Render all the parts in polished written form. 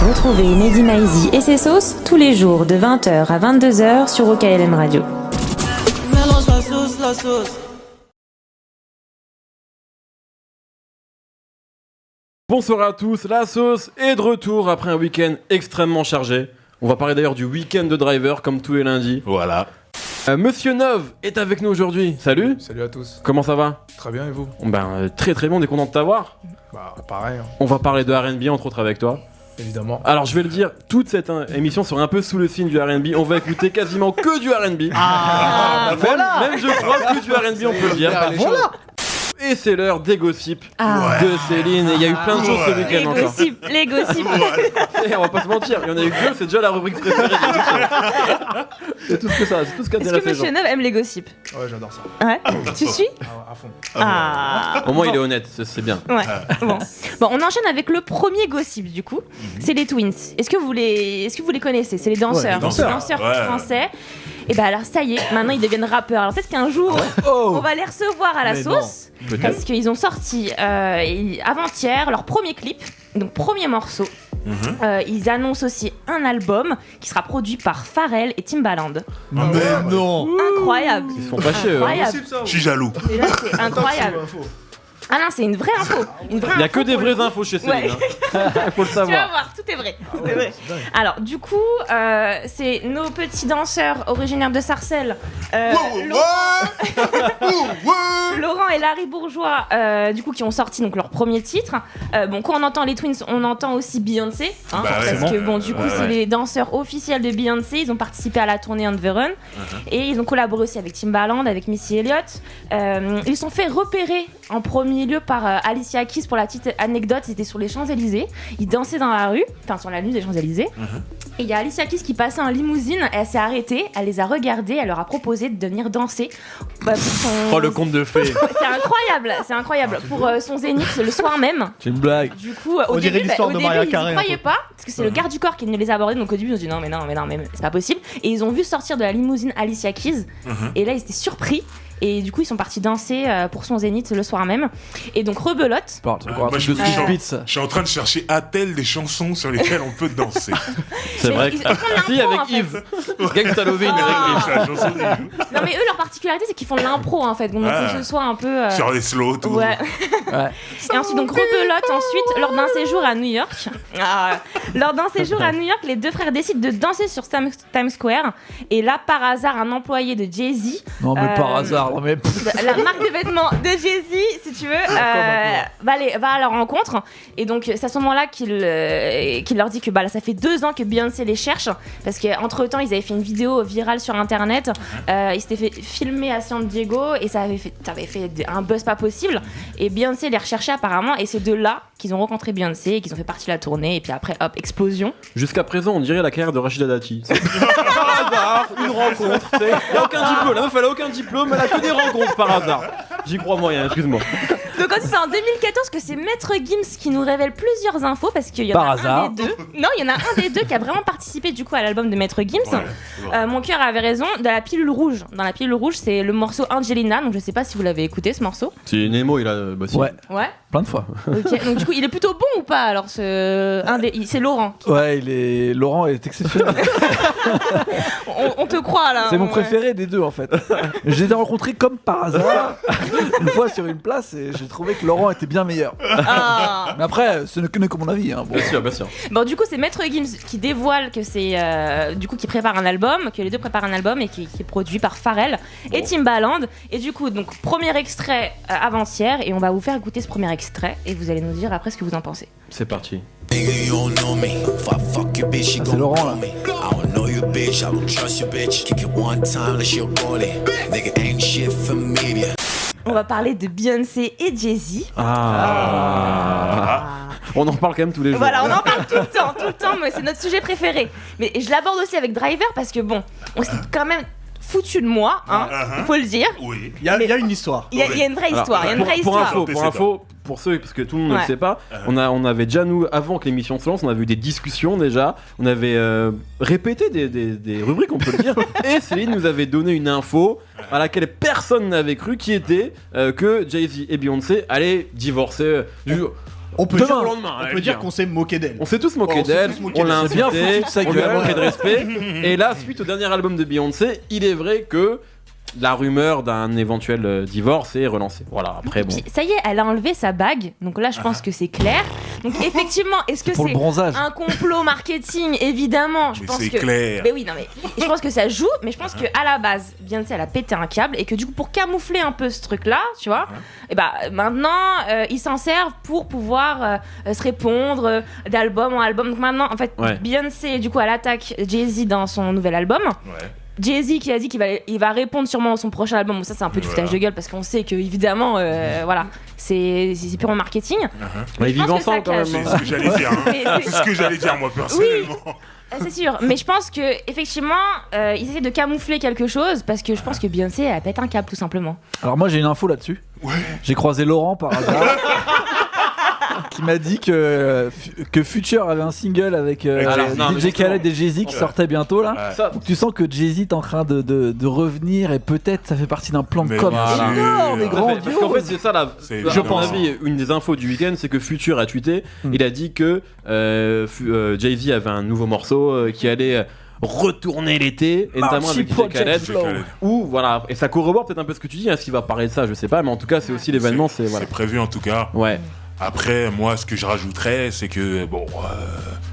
Retrouvez Mehdi Maizi et ses sauces tous les jours de 20h à 22h sur OKLM Radio. Mélange la sauce. Bonsoir à tous, la sauce est de retour après un week-end extrêmement chargé. On va parler d'ailleurs du week-end de Driver comme tous les lundis. Voilà. Monsieur Nov est avec nous aujourd'hui. Salut. Salut à tous. Comment ça va? Très bien et vous? Très très bien, on est content de t'avoir. Bah pareil, hein. On va parler de R&B entre autres avec toi. Évidemment. Alors je vais le dire, toute cette émission sera un peu sous le signe du R&B. On va écouter quasiment que du R&B. Même je crois que du R&B on peut le dire. Voilà. Et c'est l'heure des gossips de Céline. Et il y a eu plein de choses ce week-end encore. Les gossips. Et on va pas se mentir, il y en a eu deux, c'est déjà la rubrique préférée. C'est tout ce que ça, c'est tout ce Est-ce qu'intéresse que les gens. Monsieur Neuve aime les gossips? Ouais, j'adore ça. Ouais. Tu suis? À fond. Au moins il est honnête, c'est bien. Ouais. Bon, on enchaîne avec le premier gossip du coup. C'est les Twins. Est-ce que vous les connaissez? C'est les danseurs. les danseurs. Français. Et bah alors ça y est, maintenant ils deviennent rappeurs. Alors peut-être qu'un jour on va les recevoir à la sauce. Parce qu'ils ont sorti avant-hier leur premier clip, donc premier morceau. Ils annoncent aussi un album qui sera produit par Pharrell et Timbaland. Mais non. Incroyable. Ils se font pas chier. Incroyable. Je suis jaloux. Et là, c'est incroyable. Ah non, c'est une vraie info. Il y a que des vraies infos chez Céline. Il faut le Tu vas savoir. voir, tout est vrai. Alors, du coup, c'est nos petits danseurs originaires de Sarcelles. Laurent et Larry Bourgeois, du coup, qui ont sorti donc leur premier titre. Bon, quand on entend les Twins, on entend aussi Beyoncé, hein, parce que bon, du coup, c'est les danseurs officiels de Beyoncé. Ils ont participé à la tournée On the Run et ils ont collaboré aussi avec Timbaland, avec Missy Elliott. Ils se sont fait repérer en premier lieu par Alicia Keys. Pour la petite anecdote, c'était sur les Champs-Élysées. Ils dansaient dans la rue, enfin sur la nuit des Champs-Élysées. Et il y a Alicia Keys qui passait en limousine. Elle s'est arrêtée, elle les a regardés, elle leur a proposé de venir danser. Pour son... Oh le conte de fées. C'est incroyable. Pour son zénith le soir même. C'est une blague. Du coup, au début, ils ne croyaient pas, parce que c'est le garde du corps qui venait les aborder. Donc au début, ils ont dit non, mais c'est pas possible. Et ils ont vu sortir de la limousine Alicia Keys. Et là, ils étaient surpris. Et du coup, ils sont partis danser pour son zénith le soir même. Et donc, rebelote. Je suis en train de chercher a-t-elle des chansons sur lesquelles on peut danser. C'est vrai. Si, avec Yves. Gangsta Lovin' avec Yves. Non, mais eux, leur particularité, c'est qu'ils font de l'impro en fait. Donc, que ce soit un peu. Sur les slow, tout. Ouais. Et ensuite, donc, rebelote ensuite, lors d'un séjour à New York. Lors d'un séjour à New York, les deux frères décident de danser sur Times Square. Et là, par hasard, un employé de Jay-Z. Non, mais par hasard. Mais... La marque de vêtements de Jay-Z, si tu veux, va à leur rencontre. Et donc, c'est à ce moment-là qu'il leur dit que là, ça fait 2 ans que Beyoncé les cherche. Parce qu'entre-temps, ils avaient fait une vidéo virale sur Internet. Ils s'étaient fait filmer à San Diego et ça avait fait un buzz pas possible. Et Beyoncé les recherchait apparemment. Et c'est de là qu'ils ont rencontré Beyoncé et qu'ils ont fait partie de la tournée. Et puis après, hop, explosion. Jusqu'à présent, on dirait la carrière de Rachida Dati. Par hasard, une rencontre. Il n'y a aucun diplôme. La meuf, elle a aucun diplôme. Elle a que des rencontres par hasard. J'y crois moyen, excuse-moi. Donc ensuite, c'est en 2014 que c'est Maître Gims qui nous révèle plusieurs infos parce qu'il y en a un des deux. Non, il y en a un des deux qui a vraiment participé du coup à l'album de Maître Gims. Mon cœur avait raison. Dans la pilule rouge. Dans la pilule rouge, c'est le morceau Angelina. Donc je sais pas si vous l'avez écouté ce morceau. C'est Nemo, il a bossé. Ouais. Plein de fois. Ok. Donc du coup, il est plutôt bon ou pas alors c'est Laurent. Laurent est exceptionnel. on te croit là. C'est mon préféré des deux en fait. Je les ai rencontrés comme par hasard une fois sur une place et j'ai trouvé que Laurent était bien meilleur. Mais après, ce n'est que mon avis. Hein. Bon. Bien sûr. Bon, du coup, c'est Maître Gims qui dévoile que c'est qui prépare un album, que les deux préparent un album et qui est produit par Pharrell et Timbaland. Et du coup, donc premier extrait avant-hier et on va vous faire écouter ce premier extrait et vous allez nous dire après ce que vous en pensez. C'est parti. C'est Laurent là. On va parler de Beyoncé et Jay-Z. On en reparle quand même tous les jours. Voilà, on en parle tout le temps, mais c'est notre sujet préféré. Mais je l'aborde aussi avec Driver parce que bon, on s'est quand même foutu de moi, faut le dire. Oui. Il y a une histoire. Il y a une vraie histoire. Pour info, pour ceux, parce que tout le monde ne le sait pas, on avait déjà, nous, avant que l'émission se lance, on avait eu des discussions déjà, on avait répété des rubriques, on peut le dire, et Céline nous avait donné une info à laquelle personne n'avait cru, qui était que Jay-Z et Beyoncé allaient divorcer. On peut Demain, dire, au lendemain, on elle peut vient. dire qu'on s'est moqué d'elle. On s'est tous moqué On s'est d'elle, tous moqué on l'a d'elle. C'est bien insulté, foutu de sa on lui a gueule. manqué de respect. Et là, suite au dernier album de Beyoncé, il est vrai que la rumeur d'un éventuel divorce est relancée. Voilà, après bon. Puis, ça y est, elle a enlevé sa bague, donc là je pense que c'est clair. Donc effectivement, est-ce que Pour le c'est bronzage. un complot marketing? Évidemment, je Mais pense c'est que. clair. Mais oui, non mais je pense que ça joue, mais je pense que à la base, Beyoncé elle a pété un câble et que du coup pour camoufler un peu ce truc-là, tu vois, et bah maintenant ils s'en servent pour pouvoir se répondre d'album en album. Donc maintenant, en fait, Beyoncé du coup elle attaque Jay-Z dans son nouvel album. Ouais. Jay-Z qui a dit qu'il va répondre sûrement à son prochain album. Bon, ça c'est un peu du foutage de gueule parce qu'on sait que évidemment voilà, c'est purement marketing. Ils vivent pense que ensemble ça quand même. clash. C'est ce que j'allais dire. Hein. Mais C'est ce que j'allais dire moi personnellement. C'est sûr, mais je pense que effectivement ils essaient de camoufler quelque chose parce que je pense que Beyoncé elle pète un câble tout simplement. Alors moi j'ai une info là-dessus. Ouais. J'ai croisé Laurent par hasard. Qui m'a dit que Future avait un single avec Alors, non, mais DJ Khaled et Jay-Z qui sortait bientôt là. Ouais. Ça, Donc tu sens que Jay-Z est en train de revenir et peut-être ça fait partie d'un plan de Mais com bien sûr. énorme et parce qu'en grandiose. fait, c'est ça la. C'est À mon évidemment. avis, une des infos du week-end, c'est que Future a tweeté. Il a dit que Jay-Z avait un nouveau morceau qui allait retourner l'été, et notamment avec DJ Khaled. Ou voilà, et ça corrobore peut-être un peu ce que tu dis. Est-ce qu'il va parler de ça? Je sais pas, mais en tout cas, c'est aussi l'événement. C'est voilà. C'est prévu en tout cas. Ouais. Après, moi, ce que je rajouterais, c'est que, bon,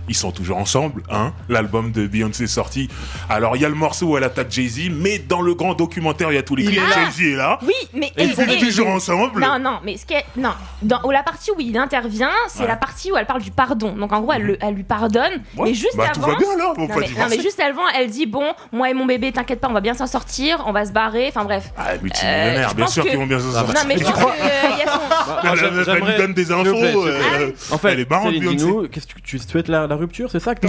ils sont toujours ensemble, hein. L'album de Beyoncé est sorti. Alors, il y a le morceau où elle attaque Jay-Z, mais dans le grand documentaire, il y a tous les clips. Jay-Z est là. Oui, mais Et ils sont toujours ensemble. Non, mais la partie où il intervient, c'est la partie où elle parle du pardon. Donc en gros, elle lui pardonne, Ouais. mais juste Bah, avant. tout va bien alors, on Non va mais, divorcer. juste avant, elle dit bon, moi et mon bébé, t'inquiète pas, on va bien s'en sortir, on va se barrer. Enfin bref. Ah, multimillionnaire, je bien pense sûr que- qu'ils vont bien s'en sortir. Non mais je pense qu'il y a son. Elle nous donne des infos. En fait, Elle est marrante, Céline, Beyoncé. dis-nous, qu'est-ce que tu souhaites la rupture, c'est ça que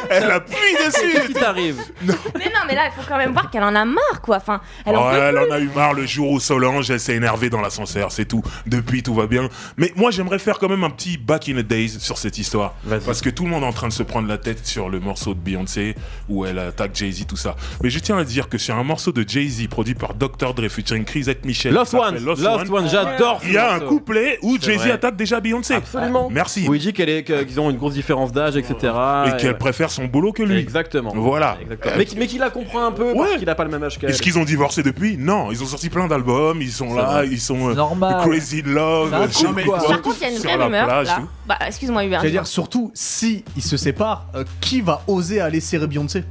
Elle appuie dessus. Qu'est-ce qui t'arrive? Mais non, mais là, il faut quand même voir qu'elle en a marre, quoi. Enfin, elle en peut Elle en a eu marre le jour où Solange, elle s'est énervée dans l'ascenseur, c'est tout. Depuis, tout va bien. Mais moi, j'aimerais faire quand même un petit back in the days sur cette histoire. Vas-y. Parce que tout le monde est en train de se prendre la tête sur le morceau de Beyoncé où elle attaque Jay-Z, tout ça. Mais je tiens à dire que sur un morceau de Jay-Z produit par Dr. Dre featuring Chrisette Michel, Lost qui s'appelle One, j'adore. il y a un ce morceau. couplet où C'est Jay-Z vrai. attaque déjà Beyoncé. Absolument. Merci. Où il dit qu'ils ont une grosse différence d'âge, etc. Et qu'elle préfère son boulot que lui. Exactement. Voilà. Exactement. Mais qu'il la comprend un peu parce Ouais. qu'il a pas le même âge qu'elle. Est-ce qu'ils ont divorcé depuis? Non, ils ont sorti plein d'albums, ils sont là, ils sont normal. Crazy Love, C'est un je sais couple, pas quoi. quoi. Par contre, il y a une Sur vraie la rumeur, plage, là. tout. Bah, excuse-moi, Hubert. J'allais dire, surtout, si ils se séparent, qui va oser aller serrer Beyoncé?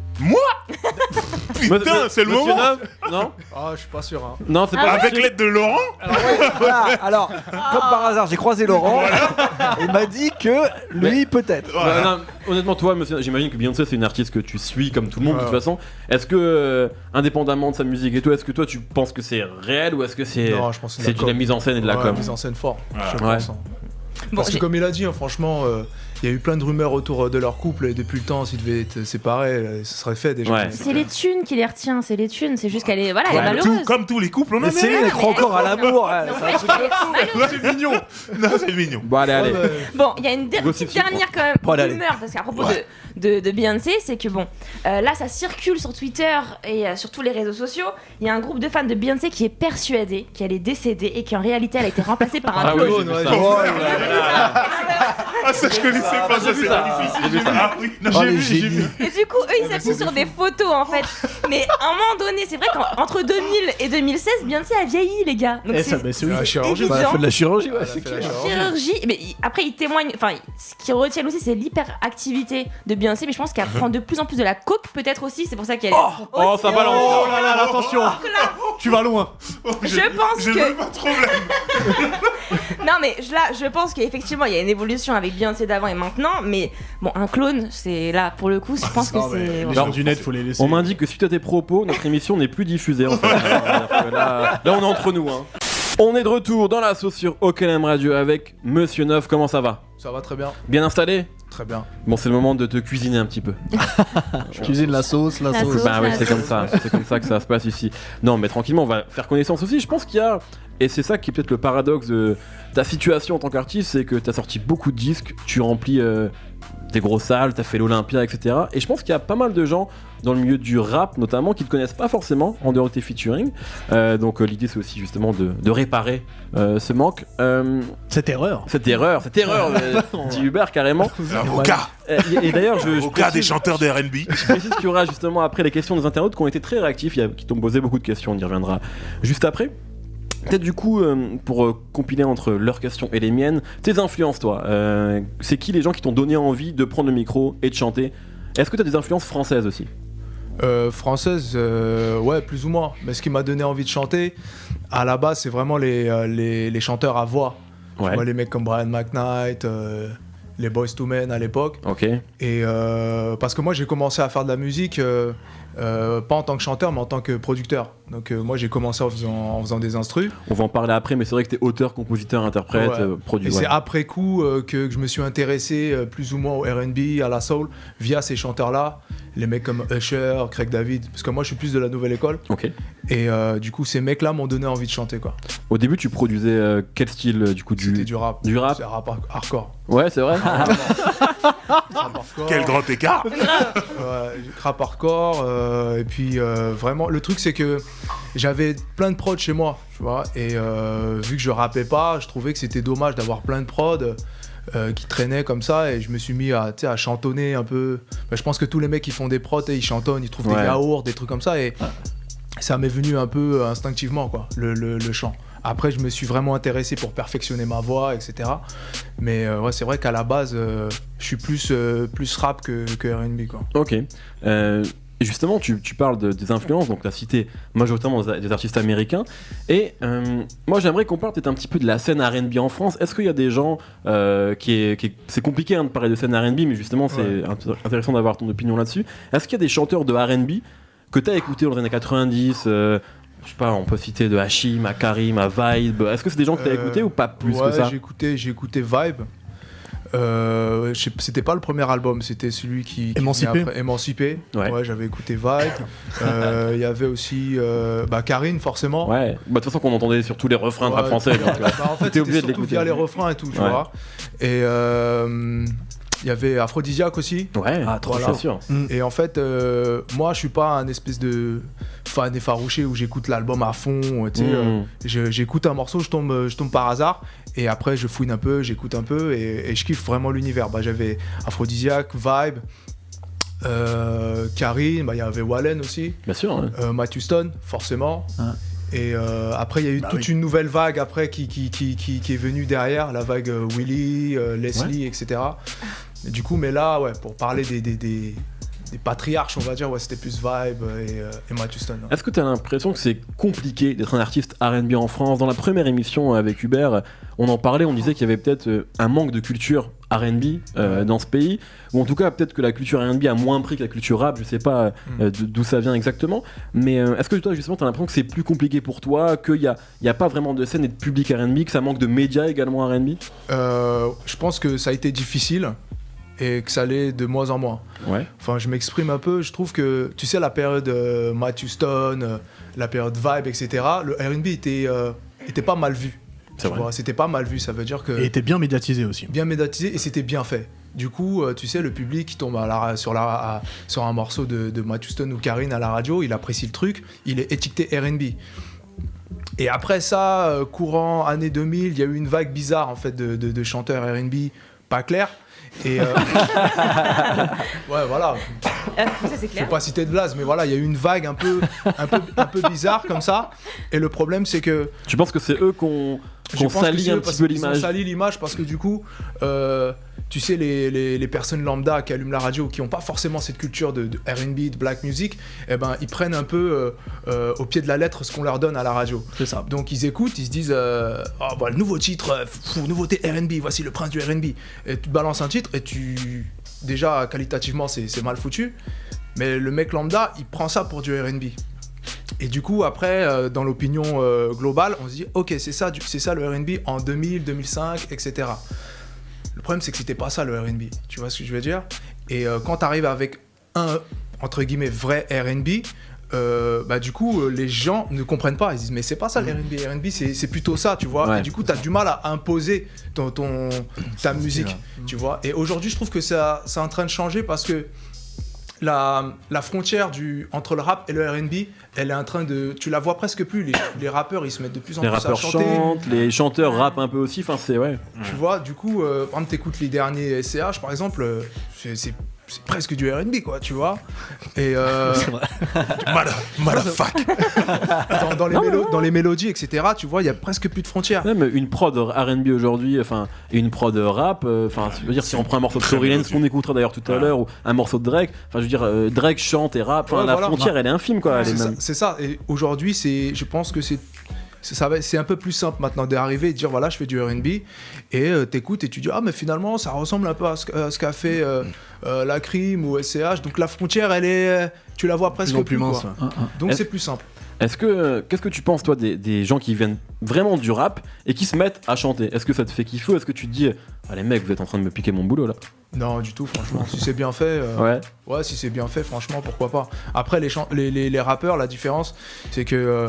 Putain, c'est le Monsieur moment. Neuf Non. Ah, je suis pas sûr. Hein. Non, c'est pas Avec l'aide de Laurent. Voilà, alors, comme par hasard, j'ai croisé Laurent. Il m'a dit que lui, peut-être. Bah, non, honnêtement, toi, monsieur, j'imagine que Beyoncé, c'est une artiste que tu suis comme tout le monde de toute façon. Est-ce que, indépendamment de sa musique et tout, est-ce que toi, tu penses que c'est réel ou est-ce que c'est Non, je pense que c'est de la mise en scène et de la Ouais, com? mise en scène fort. Je Ouais. pense. Hein. Bon, Parce que comme il a dit, hein, franchement, il y a eu plein de rumeurs autour de leur couple et depuis le temps, s'ils devaient être séparés, ce serait fait déjà. Ouais. c'est les thunes qui les retient, c'est les thunes. C'est juste qu'elle est, voilà, elle est Comme malheureuse. comme tous les couples en Mais Céline, Amérique. elle croit encore à l'amour. elle. Non, mais elle est malheureuse. C'est mignon. Non, c'est mignon. Bon, allez. Bon, il y a une Gossip petite dernière quand même Bon, allez. rumeur parce qu'à propos de Beyoncé, c'est que bon, là ça circule sur Twitter et sur tous les réseaux sociaux. Il y a un groupe de fans de Beyoncé qui est persuadé qu'elle est décédée et qu'en réalité elle a été remplacée par un Ah ouais, clone. j'ai vu ça. Oh, Ah, ça, je connaissais pas, ça, c'est magnifique. J'ai vu ça. Ah oui, non, Oh, j'ai les vu, j'ai génies. vu. Et du coup, eux ils s'appuient sur des photos en fait. Mais à un moment donné, c'est vrai qu'entre 2000 et 2016, Beyoncé a vieilli, les gars. Donc Eh, c'est ça, mais c'est oui. c'est la chirurgie. évident. Bah, elle fait de la chirurgie, ouais, Elle a c'est fait la clair. chirurgie. Chirurgie, mais après ils témoignent, enfin ce qu'ils retiennent aussi c'est l'hyperactivité de Beyoncé, mais je pense qu'elle prend de plus en plus de la coke peut-être aussi, c'est pour ça qu'elle est Oh, ça balance. Oh là là, attention. Tu vas loin. Je pense J'ai que même pas de problème. non mais je pense qu'effectivement il y a une évolution avec Beyoncé d'avant et maintenant, mais bon un clone c'est là pour le coup je pense que Non, mais c'est les voilà. gens du net, faut les laisser. On m'indique que suite à tes propos, notre émission n'est plus diffusée en fait. C'est-à-dire que là, on est entre nous. Hein. On est de retour dans la sauce sur OKLM Radio avec Monsieur Neuf. Comment ça va? Ça va très bien. Bien installé? Très bien. Bon, c'est le moment de te cuisiner un petit peu. Je cuisine la sauce, la La sauce. sauce. Bah oui, la c'est comme sauce. ça. C'est comme ça que ça se passe ici. Non, mais tranquillement, on va faire connaissance aussi. Je pense qu'il y a, et c'est ça qui est peut-être le paradoxe de ta situation en tant qu'artiste, c'est que t'as sorti beaucoup de disques, tu remplis des grosses salles, t'as fait l'Olympia, etc. Et je pense qu'il y a pas mal de gens dans le milieu du rap notamment qui te connaissent pas forcément en dehors de tes featuring. Donc l'idée c'est aussi justement de réparer ce manque. Cette erreur dit Hubert carrément. Avocat. Et d'ailleurs au cas des chanteurs de R&B. Je précise qu'il y aura justement après les questions des internautes qui ont été très réactifs, qui t'ont posé beaucoup de questions, on y reviendra juste après. Peut-être du coup, pour compiler entre leurs questions et les miennes, tes influences toi, c'est qui les gens qui t'ont donné envie de prendre le micro et de chanter? Est-ce que tu as des influences françaises aussi? Françaises, ouais, plus ou moins. Mais ce qui m'a donné envie de chanter, à la base, c'est vraiment les chanteurs à voix. Ouais. Moi, les mecs comme Brian McKnight, les Boyz II Men à l'époque. Ok. Et parce que moi, j'ai commencé à faire de la musique, pas en tant que chanteur, mais en tant que producteur. Donc moi, j'ai commencé en faisant des instrus. On va en parler après, mais c'est vrai que t'es auteur, compositeur, interprète, produit. Et c'est après coup que je me suis intéressé plus ou moins au R&B, à la soul, via ces chanteurs-là. Les mecs comme Usher, Craig David, parce que moi je suis plus de la nouvelle école. Ok. Et du coup ces mecs-là m'ont donné envie de chanter quoi. Au début tu produisais quel style du coup C'était du rap. Du rap. C'est rap hardcore. Ouais c'est vrai. Rap hardcore. Quel grand écart. Rap hardcore et puis vraiment le truc c'est que j'avais plein de prods chez moi, tu vois, et vu que je rappais pas, je trouvais que c'était dommage d'avoir plein de prods. Qui traînaient comme ça et je me suis mis à chantonner un peu. Je pense que tous les mecs qui font des prods ils chantonnent, ils trouvent des yaourts, des trucs comme ça et ça m'est venu un peu instinctivement quoi, le chant. Après je me suis vraiment intéressé pour perfectionner ma voix etc. Mais ouais c'est vrai qu'à la base je suis plus rap que R&B quoi. Ok. Et justement, tu parles des influences, donc tu as cité majoritairement des artistes américains. Et moi, j'aimerais qu'on parle peut-être un petit peu de la scène R&B en France. Est-ce qu'il y a des gens c'est compliqué de parler de scène R&B, mais justement, c'est intéressant d'avoir ton opinion là-dessus. Est-ce qu'il y a des chanteurs de R&B que tu as écoutés dans les années 90 je sais pas, on peut citer de Hachim, à Karim, à Vibe. Est-ce que c'est des gens que tu as écoutés ou pas plus que ça? J'ai écouté Vibe. C'était pas le premier album, c'était celui qui Émancipé. Ouais, j'avais écouté Vibe. Il y avait aussi Karine, forcément. Ouais, de toute façon qu'on entendait sur tous les refrains de rap français. Donc, en fait, c'était obligé de surtout l'écouter via les refrains et tout, tu vois. Et il y avait Aphrodisiaque aussi. Ouais, trop voilà. Sûr. Et en fait, moi, je suis pas un espèce de fan effarouché où j'écoute l'album à fond. J'écoute un morceau, je tombe par hasard. Et après, je fouine un peu, j'écoute un peu et je kiffe vraiment l'univers. J'avais Aphrodisiaque, Vibe, Karine, il y avait Wallen aussi. Bien sûr. Ouais. Matthew Stone, forcément. Et après, il y a eu toute une nouvelle vague après qui est venue derrière, la vague Willy, Leslie, etc. Et du coup, mais là, pour parler des patriarches, on va dire, c'était plus Vibe et Matthew Stone. Est-ce que tu as l'impression que c'est compliqué d'être un artiste R&B en France? Dans la première émission avec Hubert, on en parlait, on disait qu'il y avait peut-être un manque de culture R&B dans ce pays, ou en tout cas peut-être que la culture R&B a moins pris que la culture rap, je sais pas d'où ça vient exactement, mais est-ce que toi justement tu as l'impression que c'est plus compliqué pour toi, qu'il y a pas vraiment de scène et de public R&B, que ça manque de médias également R&B? Je pense que ça a été difficile et que ça allait de moins en moins. Ouais. Enfin, je m'exprime un peu, je trouve que, tu sais, la période Matthew Stone, la période Vibe, etc., le R&B était pas mal vu. C'est vrai. C'était pas mal vu, ça veut dire que... Et était bien médiatisé aussi. Bien médiatisé et c'était bien fait. Du coup, tu sais, le public qui tombe sur un morceau de Matthew Stone ou Karine à la radio, il apprécie le truc, il est étiqueté R&B. Et après ça, courant année 2000, il y a eu une vague bizarre en fait de chanteurs R&B pas clairs. Et ouais, voilà. Ça c'est clair. Je vais pas citer de blase, mais voilà, il y a eu une vague un peu bizarre comme ça. Et le problème, c'est que. Tu penses que c'est eux qu'on salit un petit peu l'image? Ils ont sali l'image parce que du coup, tu sais, les personnes lambda qui allument la radio, qui n'ont pas forcément cette culture de R&B, de black music, ils prennent un peu au pied de la lettre ce qu'on leur donne à la radio. C'est ça. Donc ils écoutent, ils se disent le nouveau titre, nouveauté R&B, voici le prince du R&B. Et tu balances un titre et déjà qualitativement c'est mal foutu, mais le mec lambda il prend ça pour du R&B. Et du coup après dans l'opinion globale on se dit ok c'est ça le R&B en 2000, 2005, etc. Le problème c'est que c'était pas ça le R&B, tu vois ce que je veux dire. Et quand t'arrives avec un entre guillemets vrai R&B, du coup, les gens ne comprennent pas. Ils disent, mais c'est pas ça le R&B. R&B, c'est plutôt ça, tu vois. Ouais. Et du coup, t'as du mal à imposer ta musique, tu vois. Et aujourd'hui, je trouve que c'est en train de changer parce que la frontière entre le rap et le R&B, elle est en train de... Tu la vois presque plus. Les rappeurs, ils se mettent de plus en Les plus à rappeurs chanter. chantent, les chanteurs rappent un peu aussi. Enfin, c'est ouais. Tu vois, du coup, par exemple, t'écoutes les derniers SCH, par exemple, c'est presque du R&B, quoi, tu vois. Et C'est vrai. Motherfuck. dans les mélodies, etc., tu vois, il y a presque plus de frontières. Même une prod R&B aujourd'hui, enfin, et une prod rap, enfin, je veux dire, si on prend un morceau de Très Tory Lanez mélodieux. qu'on écoutera d'ailleurs tout à l'heure, ou un morceau de Drake, enfin, je veux dire, Drake chante et rappe, enfin, Ouais, la voilà. frontière, elle est infime, quoi. Elle est même... C'est ça. Et aujourd'hui, je pense que c'est un peu plus simple maintenant d'arriver et de dire voilà, je fais du R&B et t'écoutes et tu dis ah mais finalement ça ressemble un peu à ce qu'a fait La Crime ou SCH, donc la frontière tu la vois presque plus mince. quoi. Ouais. Donc Est-ce- c'est plus simple. Qu'est-ce que tu penses, toi, des gens qui viennent vraiment du rap et qui se mettent à chanter? Est-ce que ça te fait kiffer ou est-ce que tu te dis ah les mecs, vous êtes en train de me piquer mon boulot là? Non, du tout, franchement. Si c'est bien fait, Ouais. si c'est bien fait, franchement, pourquoi pas. Après, les rappeurs, la différence, c'est que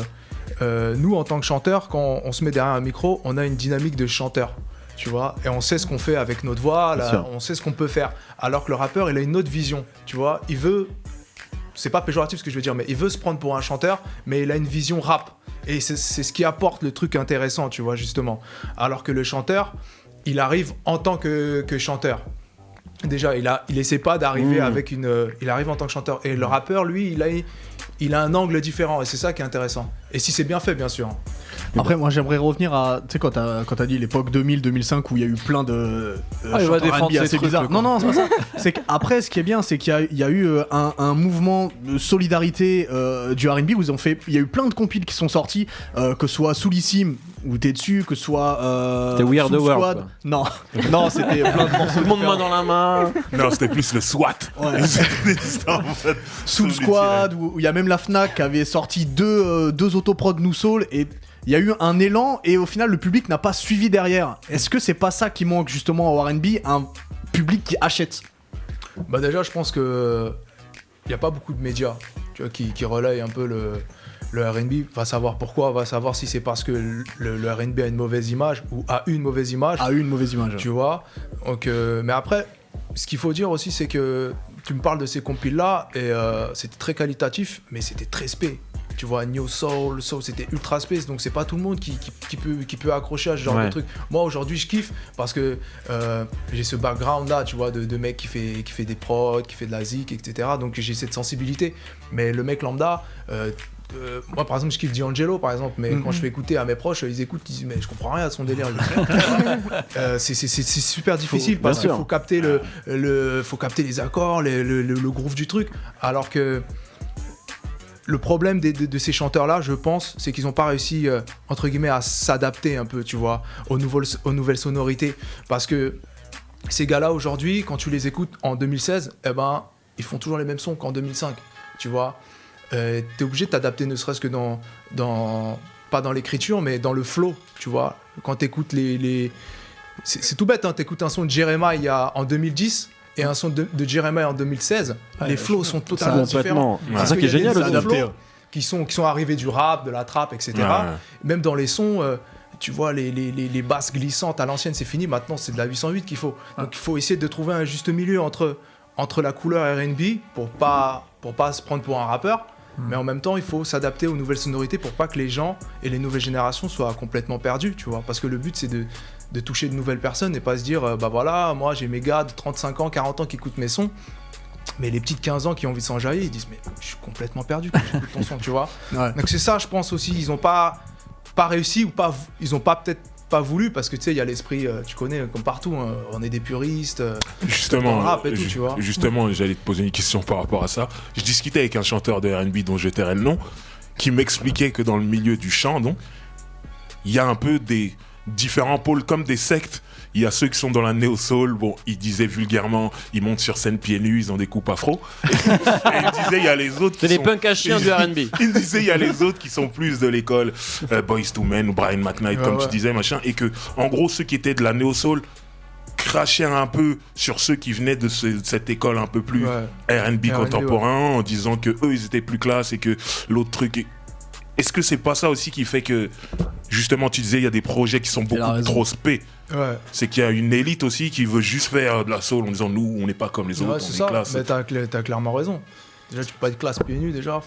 nous, en tant que chanteurs, quand on se met derrière un micro, on a une dynamique de chanteur. Tu vois, et on sait ce qu'on fait avec notre voix, Bien sûr. on sait ce qu'on peut faire. Alors que le rappeur, il a une autre vision. Tu vois, il veut. C'est pas péjoratif ce que je veux dire, mais il veut se prendre pour un chanteur, mais il a une vision rap. Et c'est ce qui apporte le truc intéressant, tu vois, justement. Alors que le chanteur, il arrive en tant que chanteur. Déjà, il essaie pas d'arriver avec une... il arrive en tant que chanteur. Et le rappeur, lui, il a un angle différent. Et c'est ça qui est intéressant. Et si c'est bien fait, bien sûr. Après, moi j'aimerais revenir à. Tu sais, quand t'as dit l'époque 2000-2005 où il y a eu plein de. Il va chanteurs défendre R&B ses assez trucs, bizarres. le con. Non, c'est pas ça. C'est qu'après, ce qui est bien, c'est qu'il y a eu un mouvement de solidarité du R&B où il y a eu plein de compiles qui sont sortis, que ce soit Soulissime, où t'es dessus, que ce soit. C'était We Are the Soul World, Squad. quoi. Non, non, c'était plein de morceaux. Tout le monde main différents. dans la main. Non, c'était plus le SWAT. Ouais. C'était en fait Soul Squad, où il y a même la Fnac qui avait sorti deux autoprods New Soul, et il y a eu un élan, et au final le public n'a pas suivi derrière. Est-ce que c'est pas ça qui manque justement au R&B, un public qui achète? Bah déjà, je pense que il y a pas beaucoup de médias, tu vois, qui relayent un peu le R&B. Va savoir pourquoi, va savoir si c'est parce que le R&B a une mauvaise image ou a eu une mauvaise image. A eu une mauvaise image. Tu vois. Donc, mais après, ce qu'il faut dire aussi, c'est que tu me parles de ces compiles-là, et c'était très qualitatif, mais c'était très spé. Tu vois, New Soul, c'était ultra space, donc c'est pas tout le monde qui peut accrocher à ce genre de truc. Moi, aujourd'hui, je kiffe parce que j'ai ce background-là, tu vois, de mec qui fait des prods, qui fait de la zik, etc. Donc j'ai cette sensibilité. Mais le mec lambda, moi, par exemple, je kiffe D'Angelo, par exemple, mais quand je fais écouter à mes proches, ils écoutent, ils disent, mais je comprends rien à son délire. C'est super difficile parce qu'il faut capter faut capter les accords, le groove du truc, alors que le problème de ces chanteurs-là, je pense, c'est qu'ils n'ont pas réussi, entre guillemets, à s'adapter un peu, tu vois, aux nouvelles sonorités. Parce que ces gars-là, aujourd'hui, quand tu les écoutes en 2016, eh ben, ils font toujours les mêmes sons qu'en 2005, tu vois. T'es obligé de t'adapter, ne serait-ce que pas dans l'écriture, mais dans le flow, tu vois. Quand t'écoutes c'est tout bête, hein, t'écoutes un son de Jeremiah en 2010... et un son de Jeremiah en 2016, les flows sont totalement différents. C'est ça qui est génial, qui sont arrivés du rap, de la trap, etc. Ouais. Même dans les sons, tu vois, les basses glissantes à l'ancienne, c'est fini. Maintenant, c'est de la 808 qu'il faut. Donc, il faut essayer de trouver un juste milieu entre la couleur R&B pour pas se prendre pour un rappeur. Mais en même temps, il faut s'adapter aux nouvelles sonorités pour pas que les gens et les nouvelles générations soient complètement perdus, tu vois. Parce que le but, c'est de toucher de nouvelles personnes et pas se dire, bah voilà, moi j'ai mes gars de 35 ans, 40 ans qui écoutent mes sons, mais les petites 15 ans qui ont envie de s'enjailler, ils disent, mais je suis complètement perdu quand j'écoute ton son, tu vois. Ouais. Donc c'est ça, je pense aussi, ils ont pas réussi ou ils ont peut-être pas voulu, parce que tu sais, il y a l'esprit, tu connais, comme partout, hein, on est des puristes, Justement, dans le rap et tout, tu vois. Justement, j'allais te poser une question par rapport à ça. Je discutais avec un chanteur de R&B dont je tairai le nom, qui m'expliquait que dans le milieu du chant, donc, il y a un peu des différents pôles, comme des sectes. Il y a ceux qui sont dans la néo-soul, bon, ils disaient vulgairement, ils montent sur scène pieds nus, ils ont des coupes afro. Et il disait, il y a les autres C'est qui les sont... punks à chiens du R&B. Il disait, il y a les autres qui sont plus de l'école Boyz II Men ou Brian McKnight, comme tu disais, machin, et que, en gros, ceux qui étaient de la néo-soul crachait un peu sur ceux qui venaient de cette école un peu plus R&B contemporain, en disant que eux ils étaient plus classe et que l'autre truc. Est-ce que c'est pas ça aussi qui fait que justement tu disais il y a des projets qui sont beaucoup trop spé? C'est qu'il y a une élite aussi qui veut juste faire de la soul en disant nous on n'est pas comme les autres, on est classe. Mais t'as clairement raison. Déjà, tu peux pas être classe pieds nus, déjà.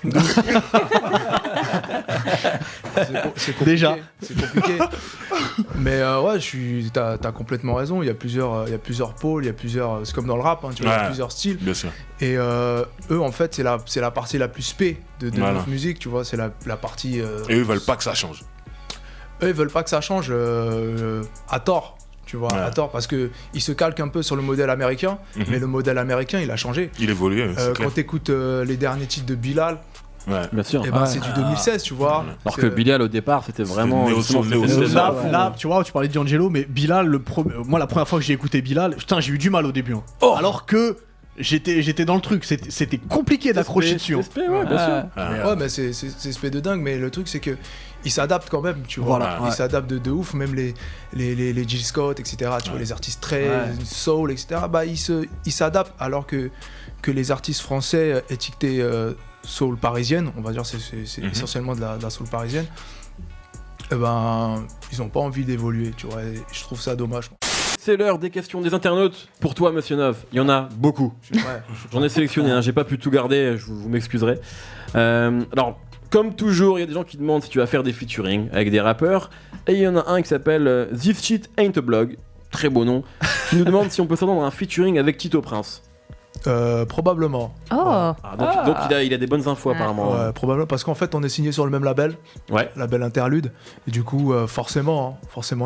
C'est compliqué. Déjà. C'est compliqué. Mais t'as complètement raison. Il y a plusieurs pôles, c'est comme dans le rap, hein, tu vois, il y a plusieurs styles. Bien sûr. Et eux, en fait, c'est la partie la plus spé de notre musique, tu vois. C'est la partie. Et eux, ils veulent pas que ça change. Eux, ils veulent pas que ça change à tort. Tu vois, à tort, parce qu'ils se calquent un peu sur le modèle américain, mais le modèle américain, il a changé. Il évolue, quand t'écoutes les derniers titres de Bilal, bien sûr. C'est du 2016, tu vois. Alors que Bilal, au départ, c'était vraiment... Là, tu vois, tu parlais de D'Angelo, mais Bilal, moi, la première fois que j'ai écouté Bilal, putain, j'ai eu du mal au début. Hein. Alors que... J'étais dans le truc, c'était compliqué d'accrocher dessus. C'est bien sûr. Mais c'est spé de dingue, mais le truc c'est que il s'adapte quand même, tu vois. Il s'adapte de ouf, même les Jill Scott, etc. Tu vois, les artistes très soul, etc. Bah ils s'adaptent, alors que les artistes français étiquetés soul parisienne, on va dire c'est essentiellement de la soul parisienne. Ils ont pas envie d'évoluer, tu vois. Et je trouve ça dommage. C'est l'heure des questions des internautes. Pour toi, Monsieur Nov, il y en a beaucoup. J'en ai sélectionné, j'ai pas pu tout garder, vous m'excuserez. Alors, comme toujours, il y a des gens qui demandent si tu vas faire des featuring avec des rappeurs. Et il y en a un qui s'appelle This Shit Ain't a Blog, très beau nom, qui nous demande si on peut s'entendre un featuring avec Tito Prince. Probablement. Donc il a des bonnes infos apparemment. Probablement, parce qu'en fait on est signé sur le même label, label Interlude, et du coup forcément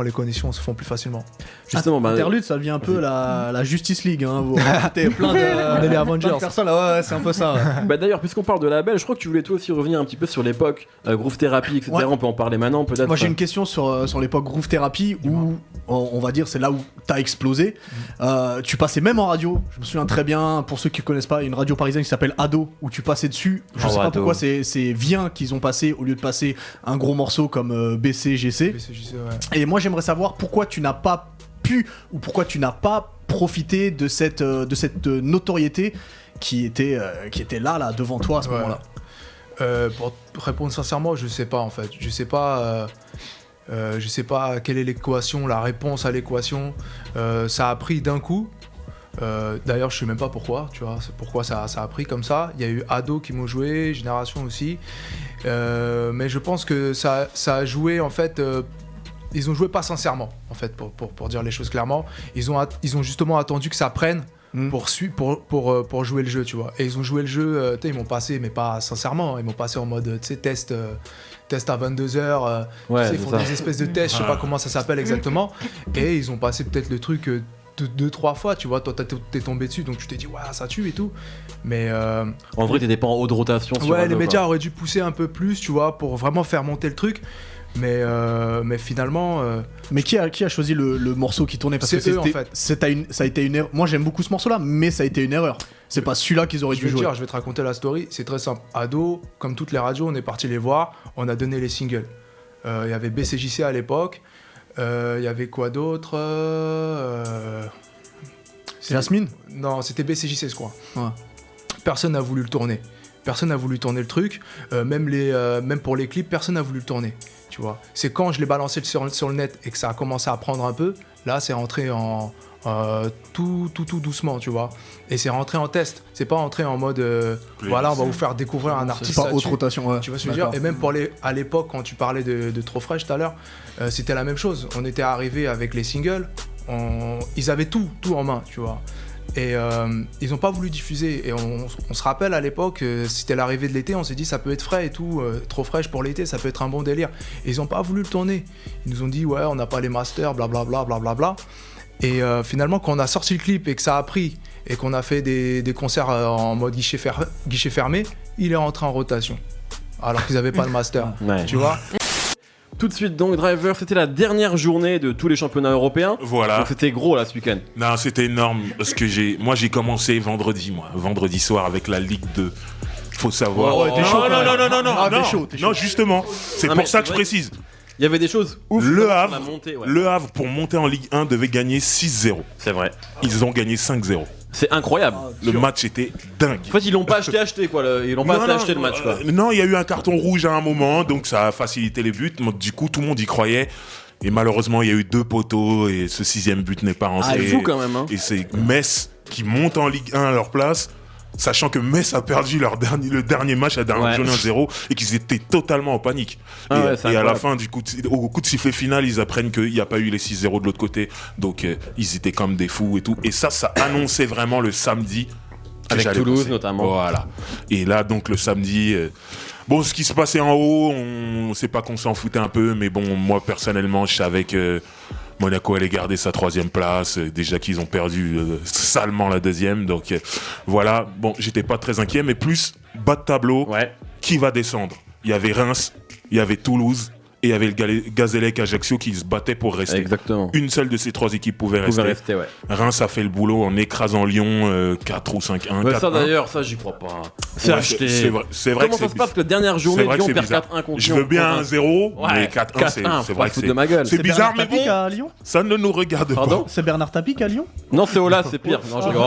les conditions se font plus facilement. Justement, Interlude, ça devient un peu la Justice League, hein, vous racontez plein de... On est les Avengers. Plein de personnes, là, c'est un peu ça. D'ailleurs, puisqu'on parle de label, je crois que tu voulais toi aussi revenir un petit peu sur l'époque Groove Therapy, etc. On peut en parler maintenant peut-être. Moi j'ai une question sur l'époque Groove Therapy, où on va dire c'est là où t'as explosé. Tu passais même en radio, je me souviens très bien. Pour ceux qui ne connaissent pas, une radio parisienne qui s'appelle Ado, où tu passais dessus. Je sais pas pourquoi c'est Vien qu'ils ont passé au lieu de passer un gros morceau comme BCGC. Et moi j'aimerais savoir pourquoi tu n'as pas pu ou pourquoi tu n'as pas profité de cette notoriété qui était là devant toi à ce moment-là. Pour répondre sincèrement, je sais pas en fait. Je sais pas quelle est l'équation, la réponse à l'équation. Ça a pris d'un coup. D'ailleurs je sais même pas pourquoi, tu vois, pourquoi ça a pris comme ça. Il y a eu Ado qui m'ont joué, Génération aussi, mais je pense que ça a joué en fait. Ils ont joué pas sincèrement en fait, pour dire les choses clairement. Ils ont justement attendu que ça prenne pour jouer le jeu, tu vois. Et ils ont joué le jeu, ils m'ont passé, mais pas sincèrement, ils m'ont passé en mode test à 22h, ils font des espèces de tests, je sais pas comment ça s'appelle exactement, et ils ont passé peut-être le truc 2-3 fois, tu vois. Toi t'es tombé dessus, donc tu t'es dit ouais ça tue et tout, mais en vrai t'étais pas en haut de rotation sur les médias auraient dû pousser un peu plus, tu vois, pour vraiment faire monter le truc, mais finalement mais qui a choisi le morceau qui tournait, parce que eux, en fait. Ça a été une erreur. Moi j'aime beaucoup ce morceau là, mais ça a été une erreur. C'est pas celui-là qu'ils auraient dû jouer. Je vais te raconter la story, c'est très simple. Ado, comme toutes les radios, on est parti les voir, on a donné les singles. Il y avait BCJC à l'époque. Il y avait quoi d'autre Jasmine ? Non, c'était BCJC, je crois. Personne n'a voulu le tourner. Personne n'a voulu tourner le truc. Même pour les clips, personne n'a voulu le tourner. Tu vois. C'est quand je l'ai balancé sur le net et que ça a commencé à prendre un peu, là, c'est rentré en tout doucement, tu vois. Et c'est rentré en test. C'est pas rentré en mode voilà, on va vous faire découvrir un artiste. C'est pas haute rotation, tu vois ce que je veux dire. Et même à l'époque, quand tu parlais de Trop Fresh tout à l'heure, c'était la même chose. On était arrivé avec les singles, ils avaient tout en main, tu vois. Et ils n'ont pas voulu diffuser. Et on se rappelle à l'époque, c'était l'arrivée de l'été, on s'est dit ça peut être frais et tout, Trop Fresh pour l'été, ça peut être un bon délire. Et ils n'ont pas voulu le tourner. Ils nous ont dit ouais, on n'a pas les masters, blablabla. Et finalement, quand on a sorti le clip et que ça a pris, et qu'on a fait des concerts en mode guichet fermé, il est rentré en rotation. Alors qu'ils n'avaient pas le master, tu vois. Tout de suite donc, Driver, c'était la dernière journée de tous les championnats européens. Voilà. Donc c'était gros là ce week-end. Non, c'était énorme parce que j'ai commencé vendredi soir avec la Ligue 2. Faut savoir. T'es chaud, non, justement. C'est pour ça que je précise. il y avait des choses ouf. Le Havre, pour monter en Ligue 1, devait gagner 6-0. C'est vrai. Ils ont gagné 5-0. C'est incroyable. Le match était dingue. En fait, ils l'ont pas acheté quoi. Ils l'ont pas acheté le match quoi. Non, il y a eu un carton rouge à un moment, donc ça a facilité les buts. Du coup, tout le monde y croyait. Et malheureusement, il y a eu 2 poteaux et ce 6e but n'est pas rentré. C'est fou quand même. Hein. Et c'est Metz qui monte en Ligue 1 à leur place. Sachant que Metz a perdu le dernier match, la dernière journée 1-0, et qu'ils étaient totalement en panique. Et à la fin, au coup de sifflet final, ils apprennent qu'il n'y a pas eu les 6-0 de l'autre côté. Donc ils étaient comme des fous et tout. Et ça annonçait vraiment le samedi. Avec Toulouse notamment. Voilà. Et là, donc le samedi... Bon, ce qui se passait en haut, on sait pas qu'on s'en foutait un peu, mais bon, moi personnellement, je savais que Monaco allait garder sa 3e place, déjà qu'ils ont perdu salement la 2e, donc voilà. Bon, j'étais pas très inquiet, mais plus bas de tableau, qui va descendre ? Il y avait Reims, il y avait Toulouse, et il y avait le Gazélec Ajaccio qui se battait pour rester. Exactement. Une seule de ces 3 équipes pouvait rester. Ouais. Reims a fait le boulot en écrasant Lyon 4 ou 5-1. Ouais, ça d'ailleurs, ça j'y crois pas. C'est acheté. C'est vrai. Comment ça se passe que la dernière journée, Lyon perd 4-1 contre Lyon. Je veux bien 1-0, mais 4-1, c'est vrai que de ma gueule. C'est bizarre, mais bon, à Lyon. ça ne nous regarde pas. C'est Bernard Tapie à Lyon. Non, c'est Ola, c'est pire. Non, je rigole.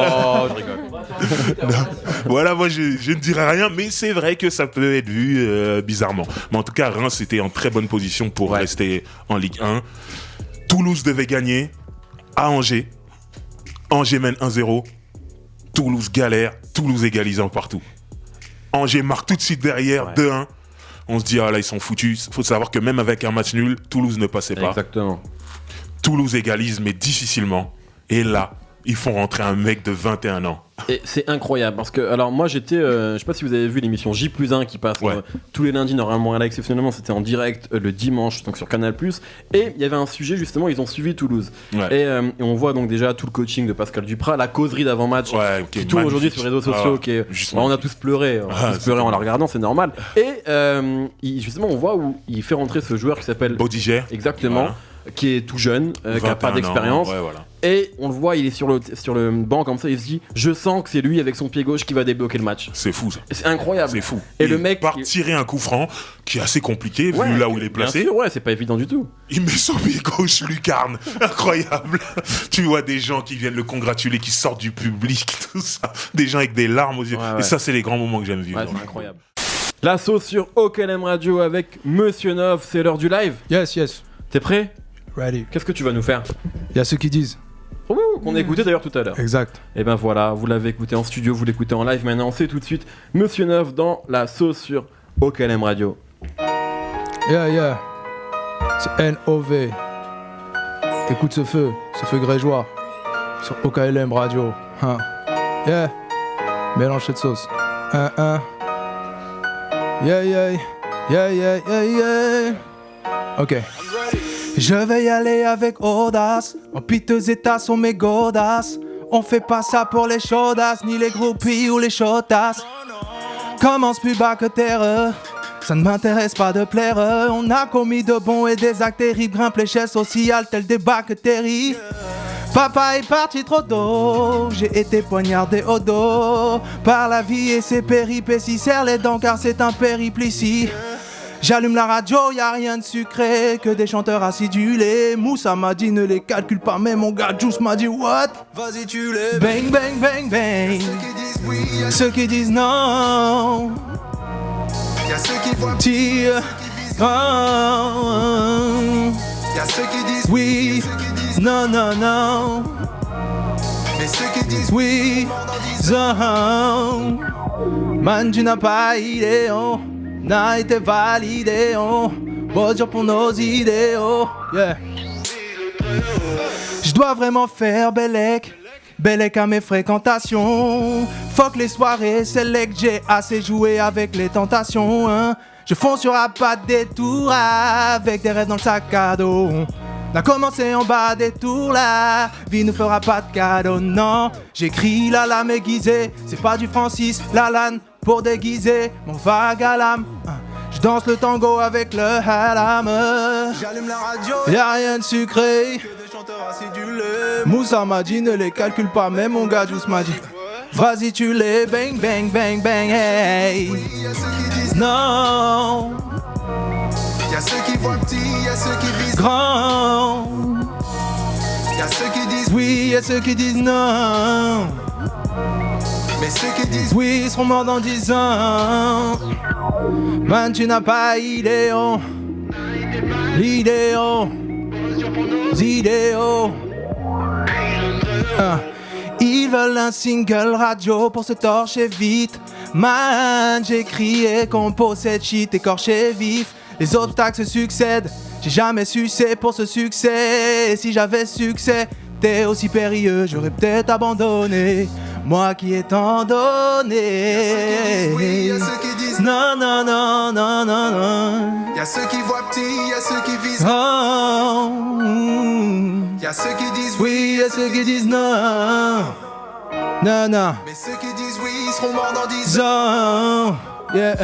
Voilà, moi je ne dirais rien, mais c'est vrai que ça peut être vu bizarrement. Mais en tout cas, Reims était en très bonne position pour rester en Ligue 1. Toulouse devait gagner à Angers. Angers mène 1-0. Toulouse galère. Toulouse égalisant partout. Angers marque tout de suite derrière 2-1. On se dit, ah là, ils sont foutus. Il faut savoir que même avec un match nul, Toulouse ne passait pas. Exactement. Toulouse égalise, mais difficilement. Et là, ils font rentrer un mec de 21 ans. Et c'est incroyable parce que, alors moi j'étais, je sais pas si vous avez vu l'émission J+1 qui passe tous les lundis normalement, là exceptionnellement c'était en direct le dimanche donc sur Canal+, et il y avait un sujet justement, ils ont suivi Toulouse. Et on voit donc déjà tout le coaching de Pascal Duprat, la causerie d'avant-match qui tourne aujourd'hui sur les réseaux sociaux, qui est, on a tous pleuré, en la regardant, c'est normal. Et justement on voit où il fait rentrer ce joueur qui s'appelle Bodiger. Exactement. Qui est tout jeune, qui n'a pas d'expérience. Et on le voit, il est sur le banc comme ça, il se dit, je sens que c'est lui avec son pied gauche qui va débloquer le match. C'est fou ça. C'est incroyable. C'est fou. Et le mec part tirer un coup franc qui est assez compliqué vu là où il est placé. Bien sûr, c'est pas évident du tout. Il met son pied gauche, lucarne. Incroyable. Tu vois des gens qui viennent le congratuler, qui sortent du public, tout ça. Des gens avec des larmes aux yeux. Et ça, c'est les grands moments que j'aime vivre. C'est incroyable. La sauce sur OKLM Radio avec Monsieur Nov, c'est l'heure du live. Yes. T'es prêt? Ready. Qu'est-ce que tu vas nous faire? Il y a ceux qui disent. Qu'on a écouté d'ailleurs tout à l'heure. Exact. Et ben voilà, vous l'avez écouté en studio, vous l'écoutez en live. Maintenant, c'est tout de suite Monsieur Neuf dans la sauce sur OKLM Radio. Yeah. C'est N-O-V. Écoute ce feu grégeois sur OKLM Radio. Yeah. Mélange cette sauce. Yeah. Ok. Je vais y aller avec audace. En piteux état sont mes godasses. On fait pas ça pour les chaudasses, ni les groupies ou les chotasses. Commence plus bas que terre. Ça ne m'intéresse pas de plaire. On a commis de bons et des actes terribles. Grimpe les chaises sociales tel des bactéries. Papa est parti trop tôt. J'ai été poignardé au dos par la vie et ses péripéties. Serre les dents car c'est un périple ici. J'allume la radio, y'a rien de sucré que des chanteurs acidulés. Moussa m'a dit ne les calcule pas, mais mon gars Juice m'a dit what? Vas-y tu les bang bang bang bang. Ceux qui disent non. Y'a ceux qui voient tire. Y'a ceux qui disent oui. Non. Mais ceux qui disent oui. Man tu n'as pas idée n'a été validé, bon Dieu pour nos idéaux, yeah. Je dois vraiment faire Bellec à mes fréquentations. Fuck les soirées, select, j'ai assez joué avec les tentations, hein. Je fonce sur un pas de détour avec des rêves dans le sac à dos. On a commencé en bas des tours, la vie nous fera pas de cadeau, non. J'écris la lame aiguisée, c'est pas du Francis Lalanne pour déguiser mon vague à l'âme. Je danse le tango avec le halam. J'allume la radio, y'a rien de sucré que des chanteurs acidulés. Moussa m'a dit ne les calcule pas, mais mon gars Juice m'a dit vas-y tu les bang bang bang bang hey. Non. Y'a ceux qui voient petit, y'a ceux qui visent grand. Y'a ceux qui disent Oui, y'a ceux qui disent non. mais ceux qui disent Oui, seront morts dans 10 ans. Man, tu n'as pas idéaux. L'idéaux. Idéaux. Ils veulent un single radio pour se torcher vite. Man, j'ai crié, compose cette shit, écorché vif. Les obstacles se succèdent. J'ai jamais sucé pour ce succès. Et si j'avais succès, t'es aussi périlleux, j'aurais peut-être abandonné. Moi qui ai tant donné. oui, y'a ceux qui disent Non, non, non, non, non, non. Y'a ceux qui voient petit, y'a ceux qui visent Oh, Y'a ceux qui disent oui, y'a ceux qui disent non. Non, non. mais ceux qui disent oui, ils seront morts dans 10 ans. Yeah.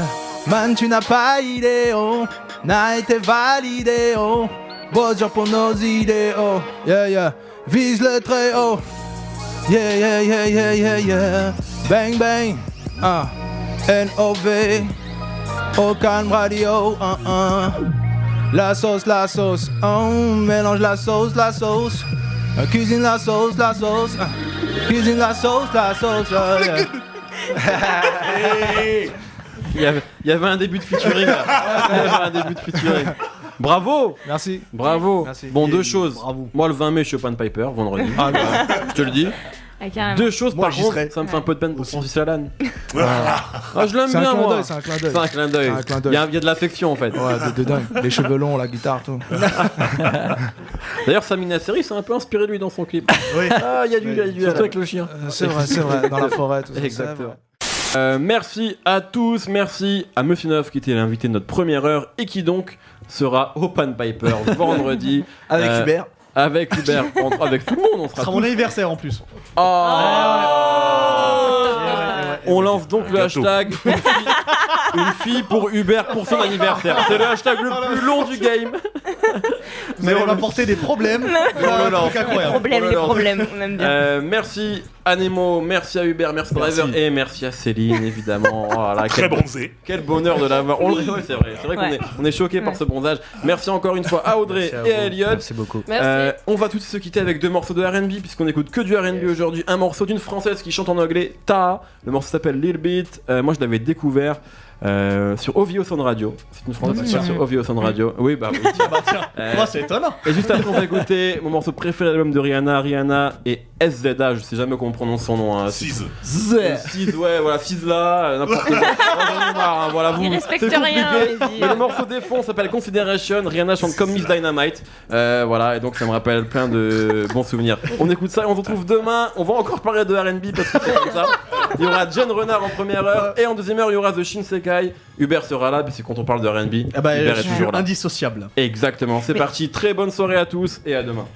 Man, tu n'as pas idéaux, n'a été validé, oh. Bosse dur pour nos idéaux, yeah, yeah. Vise le très haut, yeah, yeah, yeah, yeah, yeah, yeah. Bang, bang, N-O-V, au calme radio, La sauce, mélange la sauce, cuisine la sauce, cuisine la sauce, yeah. Il y avait un début de featuring là. Il y avait un début de featuring. Bravo. Merci. Bravo. Merci. Bon, deux choses. Bravo. Moi, le 20 mai, je suis au Pan Piper, vendredi. Je te le dis. Ah, carrément. Deux choses, Moi, par j'y contre, serai. ça me fait un peu de peine pour Francis Lalanne. Ah, Je l'aime c'est un bien, clin moi. d'œil, c'est un clin d'œil. C'est un clin d'œil. C'est un clin d'œil. Il y a de l'affection, en fait. Ouais, de dingue. Les cheveux longs, la guitare, tout. D'ailleurs, Samina Seri s'est un peu inspiré de lui dans son clip. Oui. Ah, il y a du Surtout avec le chien. C'est vrai, dans la forêt, tout ça. Exactement. Merci à tous, merci à Monsieur Neuf qui était l'invité de notre première heure et qui donc sera au Pan Piper vendredi. Avec Hubert. Avec Hubert, avec tout le monde, on Ce sera sera tous. mon anniversaire en plus. On lance donc le hashtag une fille pour Hubert pour son anniversaire. C'est le hashtag le plus long du game. Mais on a porté des problèmes. Un truc incroyable. Les problèmes, on aime bien. Merci à Nemo, merci à Hubert, merci Driver et merci à Céline évidemment. Oh là là, Très bronzé. Quel bonheur de l'avoir. Ouais, c'est vrai qu'on Ouais. on est choqué par ce bronzage. Merci encore une fois à Audrey et à Elliot. Merci beaucoup. Merci. On va tous se quitter avec deux morceaux de R&B puisqu'on écoute que du R&B aujourd'hui. Un morceau d'une française qui chante en anglais, Ta. Le morceau s'appelle Lil Bit. Moi je l'avais découvert sur OVO Sound Radio. C'est une française qui chante sur OVO Sound Radio. Oui, bah oui. Moi, c'est étonnant. Et juste après, on va écouter mon morceau préféré de l'album de Rihanna et SZA. Je sais jamais comment on prononce son nom. Hein. Siz. Siz, ouais, voilà, Siz là, n'importe quoi. J'en ai marre, hein, voilà, vous. Il respecte c'est rien, compliqué. allez-y. Mais le morceau des fonds s'appelle Consideration. Rihanna chante comme Miss Dynamite. Voilà, et donc ça me rappelle plein de bons souvenirs. On écoute ça et on se retrouve demain. On va encore parler de R&B parce que c'est comme ça. Il y aura Jen Renard en première heure et en deuxième heure, il y aura The Shinsekai. Hubert sera là, parce que quand on parle de R&B, Ah bah, Hubert je est suis toujours là. indissociable. Exactement, c'est parti. Très bonne soirée à tous et à demain.